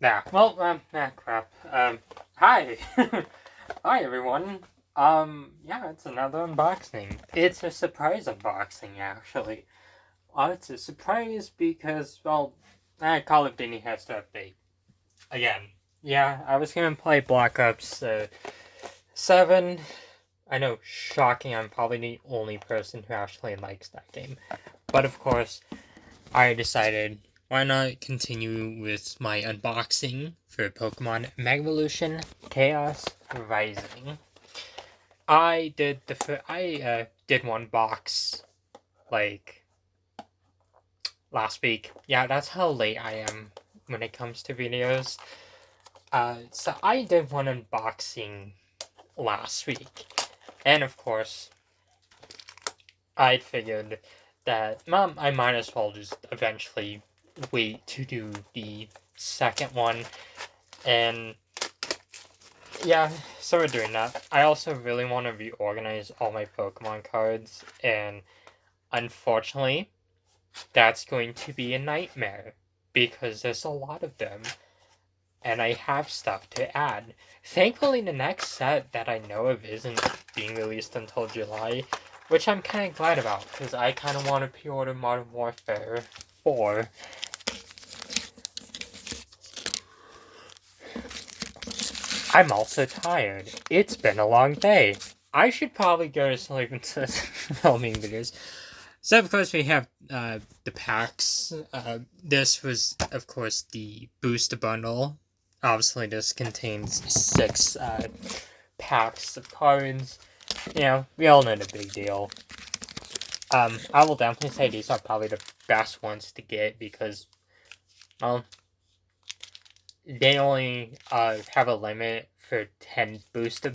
Crap. Hi. Hi, everyone. Yeah, it's another unboxing. It's a surprise unboxing, actually. It's a surprise because, Call of Duty has to update. Again. Yeah, I was gonna play Black Ops 7. I know, shocking, I'm probably the only person who actually likes that game. But of course, I decided why not continue with my unboxing for Pokemon Mega Evolution Chaos Rising. I did one box like last week. Yeah, that's how late I am when it comes to videos. So I did one unboxing last week, and of course, I figured that I might as well just eventually wait to do the second one. And yeah, so we're doing that. I also really want to reorganize all my Pokemon cards, and unfortunately, that's going to be a nightmare because there's a lot of them, and I have stuff to add. Thankfully, the next set that I know of isn't being released until July, which I'm kind of glad about because I kind of want to pre-order Modern Warfare 4. I'm also tired. It's been a long day. I should probably go to sleep instead of filming videos. So, of course, we have the packs. This was, of course, the booster bundle. Obviously, this contains 6 packs of cards. You know, we all know the big deal. I will definitely say these are probably the best ones to get because, well, they only have a limit for 10 booster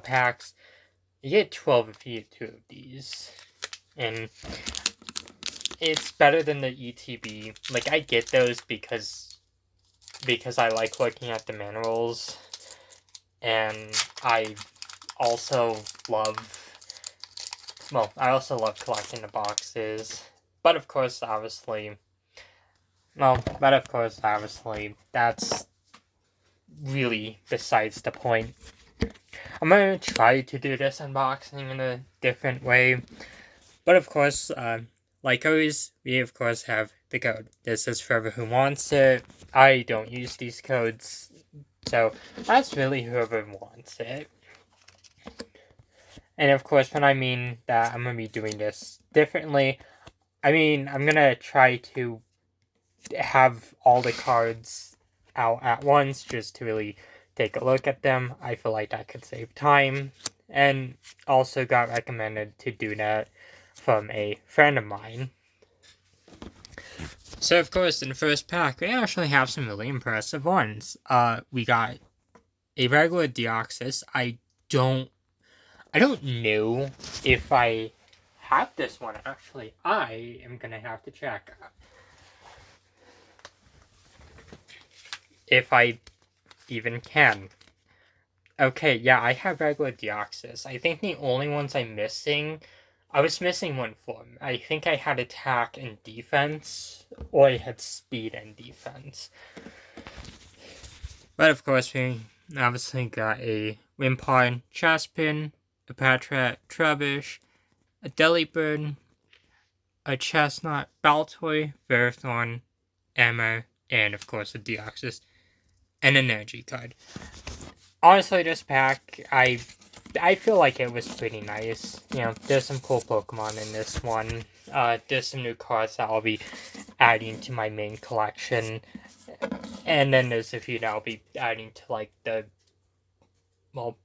packs. You get 12 if you get 2 of these. And it's better than the ETB. Like, I get those because I like looking at the manuals. And I also love collecting the boxes. But of course, obviously, that's really besides the point. I'm gonna try to do this unboxing in a different way. But of course, like always, we of course have the code. This is for who wants it. I don't use these codes, so that's really whoever wants it. And of course, when I mean that I'm gonna be doing this differently, I mean I'm gonna try to have all the cards out at once just to really take a look at them. I feel like that could save time, and also got recommended to do that from a friend of mine. So of course, in the first pack, we actually have some really impressive ones. We got a regular Deoxys. I don't know if I have this one actually. I am gonna have to check if I even can. Okay, yeah, I have regular Deoxys. I think the only ones I was missing one form. I think I had attack and defense, or I had speed and defense. But of course, we obviously got a Wimpod, Chaspin, a Patrat, Trubbish, a Delibird, a Chestnut, Baltoy, Verathorn, Emma, and of course a Deoxys, and an energy card. Honestly, this pack, I feel like it was pretty nice. You know, there's some cool Pokemon in this one. There's some new cards that I'll be adding to my main collection. And then there's a few that I'll be adding to, like, the,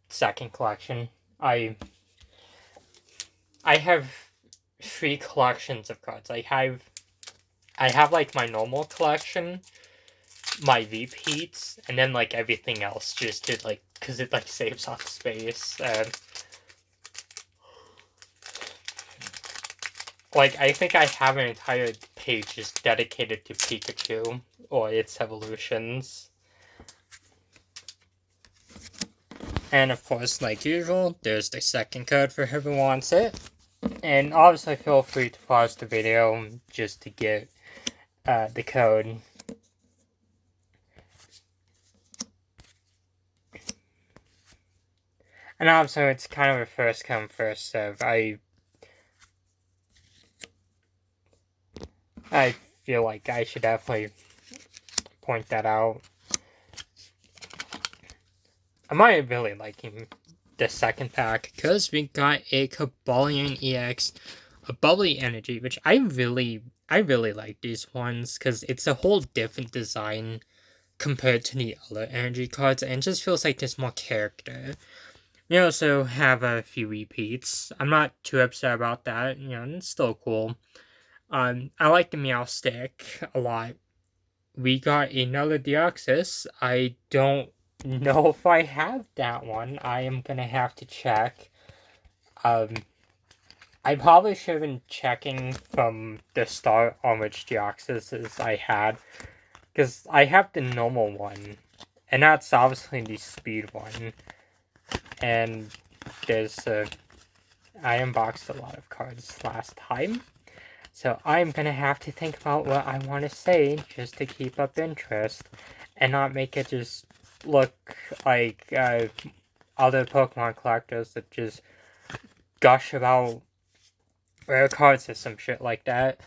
second collection. I have 3 collections of cards. I have, like, my normal collection, my repeats, and then, like, everything else just to, like, because it, like, saves off space. Like, I think I have an entire page just dedicated to Pikachu or its evolutions. And of course, like usual, there's the second code for whoever wants it. And obviously feel free to pause the video just to get the code. And also, it's kind of a first come, first serve. I feel like I should definitely point that out. I'm not really liking the second pack because we got a Kabalion EX, a Bubbly Energy, which I really like these ones because it's a whole different design compared to the other energy cards, and it just feels like there's more character. We also have a few repeats. I'm not too upset about that. It's still cool. I like the Meow Stick a lot. We got another Deoxys. I don't know if I have that one. I am gonna have to check. I probably should have been checking from the start on which Deoxys I had, because I have the normal one, and that's obviously the speed one. And I unboxed a lot of cards last time, so I'm gonna have to think about what I want to say just to keep up interest, and not make it just look like other Pokemon collectors that just gush about rare cards or some shit like that.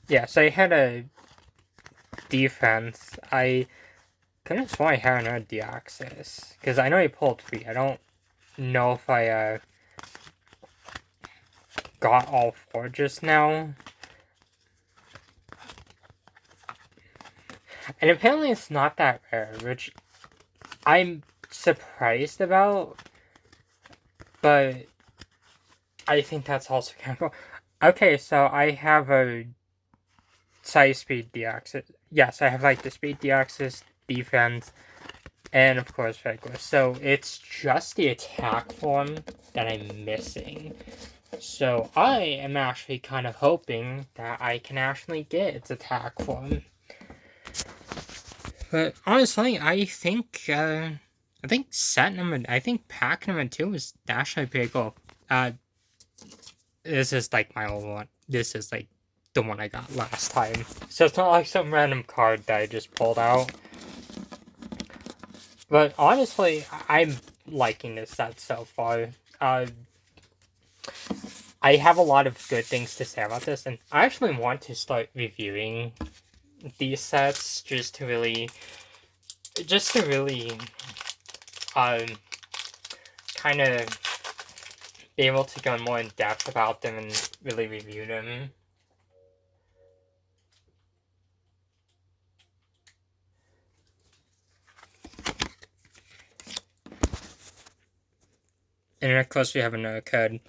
Yeah, so I had a defense. I couldn't have sworn I had another Deoxys, because I know he pulled 3. I don't know if I got all 4 just now. And apparently it's not that rare, which I'm surprised about, but I think that's also kind of cool. Okay, so I have a size speed Deoxys. Yes, I have like the speed Deoxys, defense, and of course regular. So it's just the attack form that I'm missing. So I am actually kind of hoping that I can actually get its attack form. But honestly, I think pack number 2 is actually pretty cool. This is like my old one. This is like the one I got last time. So it's not like some random card that I just pulled out. But honestly, I'm liking this set so far. I have a lot of good things to say about this, and I actually want to start reviewing these sets just to really kind of be able to go more in depth about them and really review them. And of course we have another code.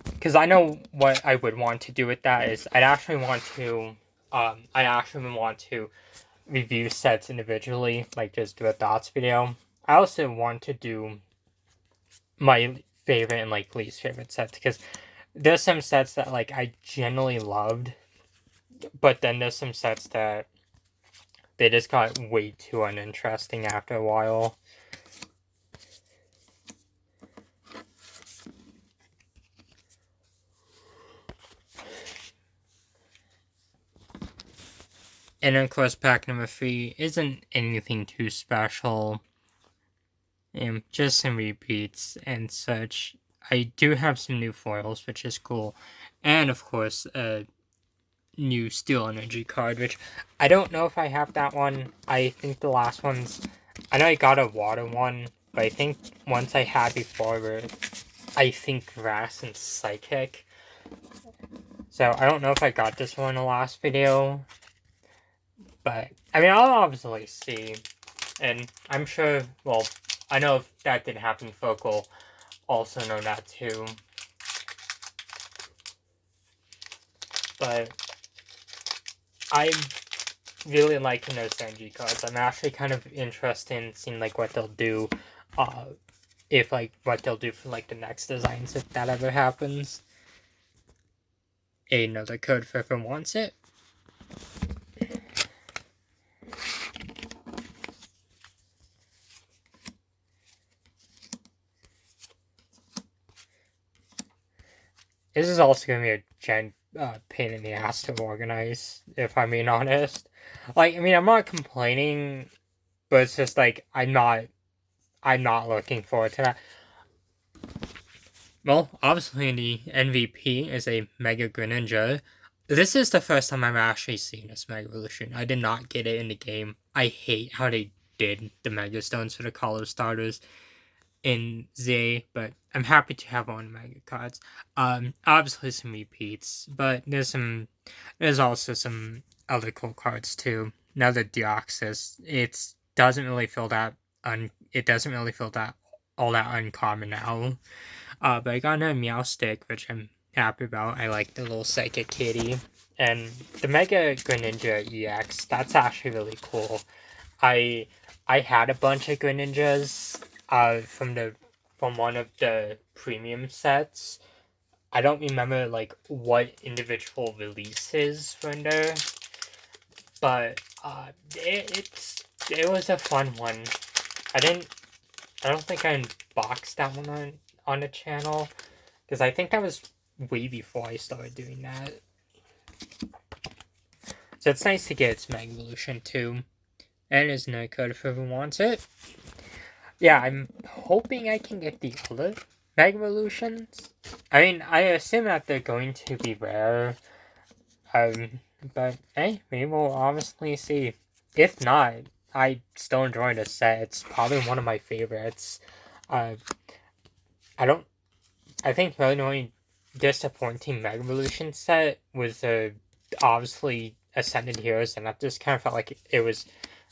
Because I know what I would want to do with that is I'd actually want to review sets individually, like just do a thoughts video. I also want to do my favorite and like least favorite sets, because there's some sets that like I generally loved, but then there's some sets that they just got way too uninteresting after a while. And of course, pack number 3 isn't anything too special. Just some repeats and such. I do have some new foils, which is cool. And of course, a new Steel Energy card, which I don't know if I have that one. I think the last one's... I know I got a water one, but I think once I had before were, I think, Grass and Psychic. So I don't know if I got this one in the last video. But, I mean, I'll obviously see. And I'm sure, well, I know if that did happen, Focal also know that too. But I'm really liking those energy cards. I'm actually kind of interested in seeing like what they'll do, what they'll do for like the next designs if that ever happens. Another code for whoever wants it. This is also going to be a giant pain in the ass to organize, if I'm being honest. Like, I mean, I'm not complaining, but it's just like, I'm not I'm not looking forward to that. Well, obviously the MVP is a Mega Greninja. This is the first time I've actually seen this Mega Evolution. I did not get it in the game. I hate how they did the Mega Stones for the Color Starters in Z, but I'm happy to have on Mega cards. Obviously some repeats, but there's also some other cool cards too. Now the Deoxys, it doesn't really feel that all that uncommon now. But I got a Meowstic, which I'm happy about. I like the little Psychic Kitty. And the Mega Greninja EX, that's actually really cool. I had a bunch of Greninjas from one of the premium sets. I don't remember like what individual releases were in there, but it was a fun one. I don't think I unboxed that one on the channel, because I think that was way before I started doing that. So it's nice to get its Mega Evolution too. And there's no code if everyone wants it. Yeah, I'm hoping I can get the other Mega Evolutions. I mean, I assume that they're going to be rare. But hey, we will obviously see. If not, I still enjoy the set. It's probably one of my favorites. I think really the only disappointing Mega Evolution set was obviously Ascended Heroes, and that just kind of felt like it was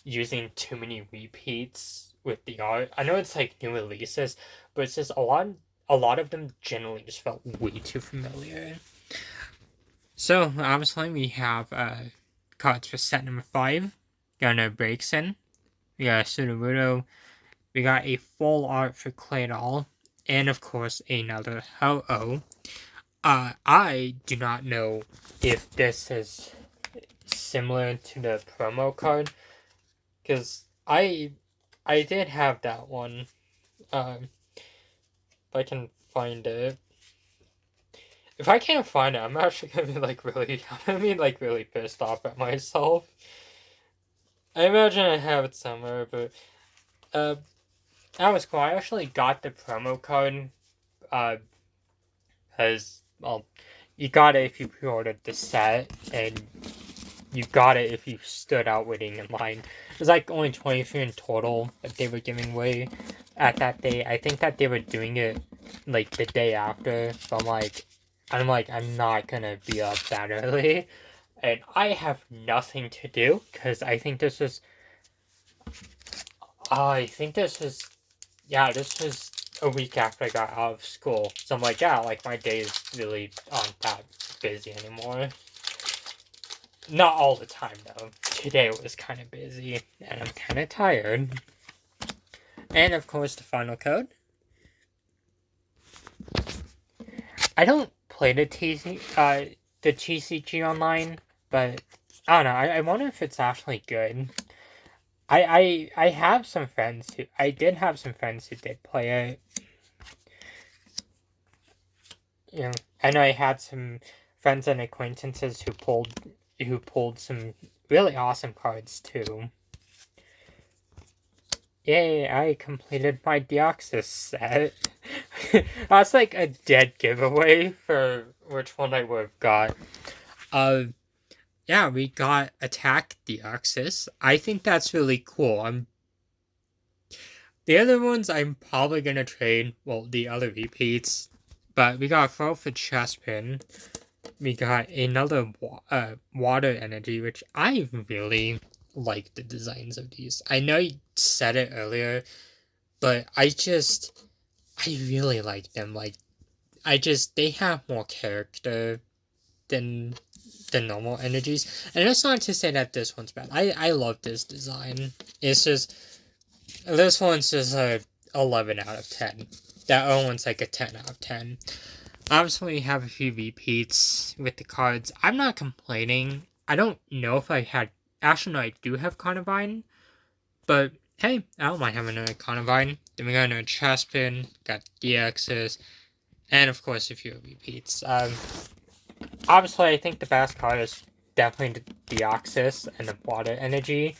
using too many repeats with the art. I know it's like new releases, but it's just a lot of them generally just felt way too familiar. So obviously we have cards for set number 5. Got no breaks in. We got a Sudowoodo. We got a full art for Claydol. And of course another Ho-Oh. I do not know if this is similar to the promo card, because I did have that one. If I can find it. If I can't find it, I'm actually gonna be like really pissed off at myself. I imagine I have it somewhere, but that was cool. I actually got the promo code, because well, you got it if you pre-ordered the set, and you got it if you stood out waiting in line. There's like only 23 in total that they were giving away at that day. I think that they were doing it like the day after. So I'm not gonna be up that early, and I have nothing to do because I think this was a week after I got out of school. So I'm like, yeah, like my days really aren't that busy anymore. Not all the time though. Today was kind of busy, and I'm kind of tired. And of course, the final code. I don't play the TCG online, but I don't know. I wonder if it's actually good. I have some friends who did play it. You know, I know I had some friends and acquaintances who pulled some really awesome cards too. Yay, I completed my Deoxys set. That's like a dead giveaway for which one I would have got. Yeah, we got Attack Deoxys. I think that's really cool. The other ones I'm probably gonna trade, well, the other repeats. But we got a Throw for Chespin. We got another Water Energy, which I really like the designs of these. I know you said it earlier, but I really like them. Like, they have more character than the normal energies. And that's not to say that this one's bad. I love this design. It's just, this one's just a 11 out of 10. That other one's like a 10 out of 10. Obviously, we have a few repeats with the cards. I'm not complaining. I don't know if I had... Actually, no, I do have Carnivine. But, hey, I don't mind having another Carnivine. Then we got another Chespin, got DXs, and of course a few repeats. Obviously, I think the best card is definitely the Deoxys and the Water Energy.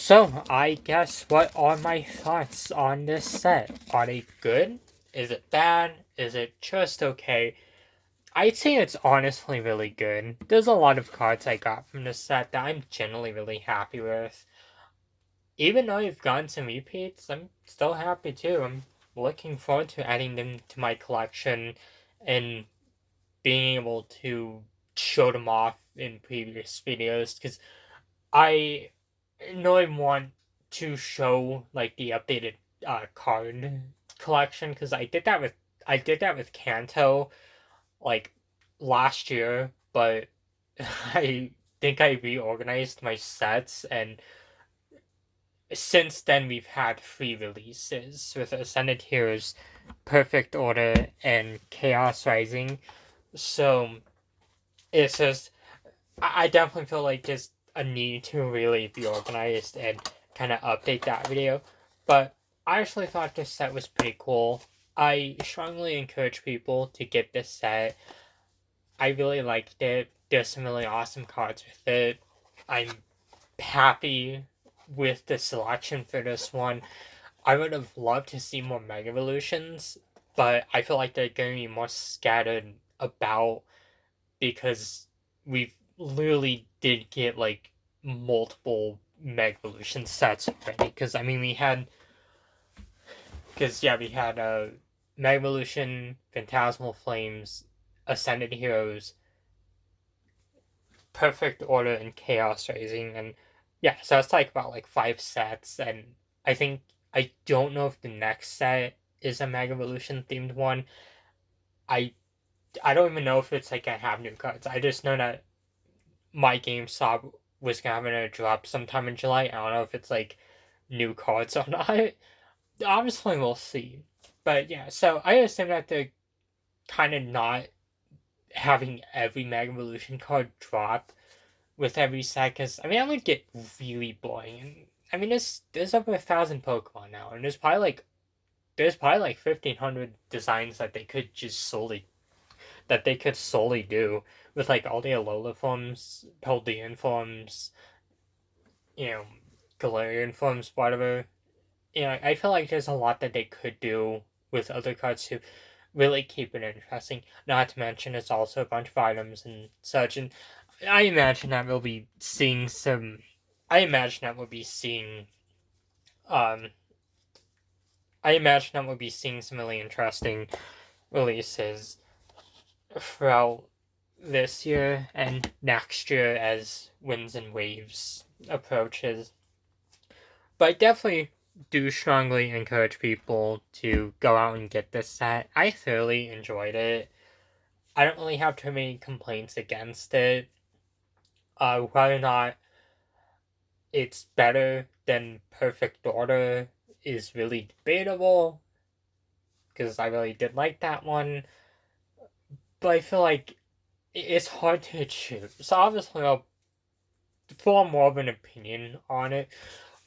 So, I guess what are my thoughts on this set? Are they good? Is it bad? Is it just okay? I'd say it's honestly really good. There's a lot of cards I got from this set that I'm generally really happy with. Even though I've gotten some repeats, I'm still happy too. I'm looking forward to adding them to my collection and being able to show them off in previous videos because I know I want to show like the updated card collection because I did that with Kanto like last year, but I think I reorganized my sets, and since then we've had 3 releases with Ascended Heroes, Perfect Order, and Chaos Rising. So it's just I definitely feel like there's a need to really be organized and kind of update that video. But I actually thought this set was pretty cool. I strongly encourage people to get this set. I really liked it. There's some really awesome cards with it. I'm happy with the selection for this one. I would have loved to see more Mega Evolutions, but I feel like they're going to be more scattered about because we literally did get like multiple Mega Evolution sets already. Because I mean, we had Mega Evolution, Phantasmal Flames, Ascended Heroes, Perfect Order, and Chaos Rising, and yeah, so it's like about like 5 sets, and I don't know if the next set is a Mega Evolution themed one. I I don't even know if it's like gonna have new cards. I just know that my GameStop was gonna have a drop sometime in July. I don't know if it's like new cards or not. Obviously, we'll see. But yeah, so I assume that they're kind of not having every Mega Evolution card drop with every set, because I mean that would get really boring. And I mean there's over 1,000 Pokemon now, and there's probably like 1,500 designs that they could solely do with like all the Alola forms, Paldean forms, you know, Galarian forms, whatever. You know, I feel like there's a lot that they could do with other cards to really keep it interesting. Not to mention it's also a bunch of items and such, and I imagine that we'll be seeing some. I imagine that we'll be seeing. Um, I imagine that we'll be seeing some really interesting releases throughout this year and next year as Winds and Waves approaches. But I definitely do strongly encourage people to go out and get this set. I thoroughly enjoyed it. I don't really have too many complaints against it. Whether or not it's better than Perfect Order is really debatable, because I really did like that one. But I feel like it's hard to choose. So obviously I'll form more of an opinion on it.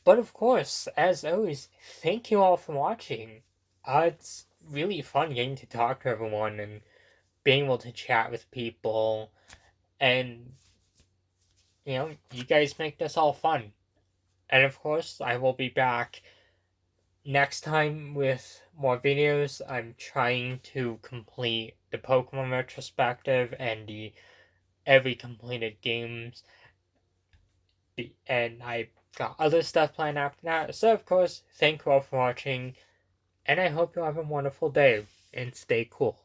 But of course, as always, thank you all for watching. It's really fun getting to talk to everyone and being able to chat with people. And, you know, you guys make this all fun. And of course, I will be back next time with more videos. I'm trying to complete the Pokemon retrospective and the every completed games, and I got other stuff planned after that. So of course, thank you all for watching, and I hope you have a wonderful day and stay cool.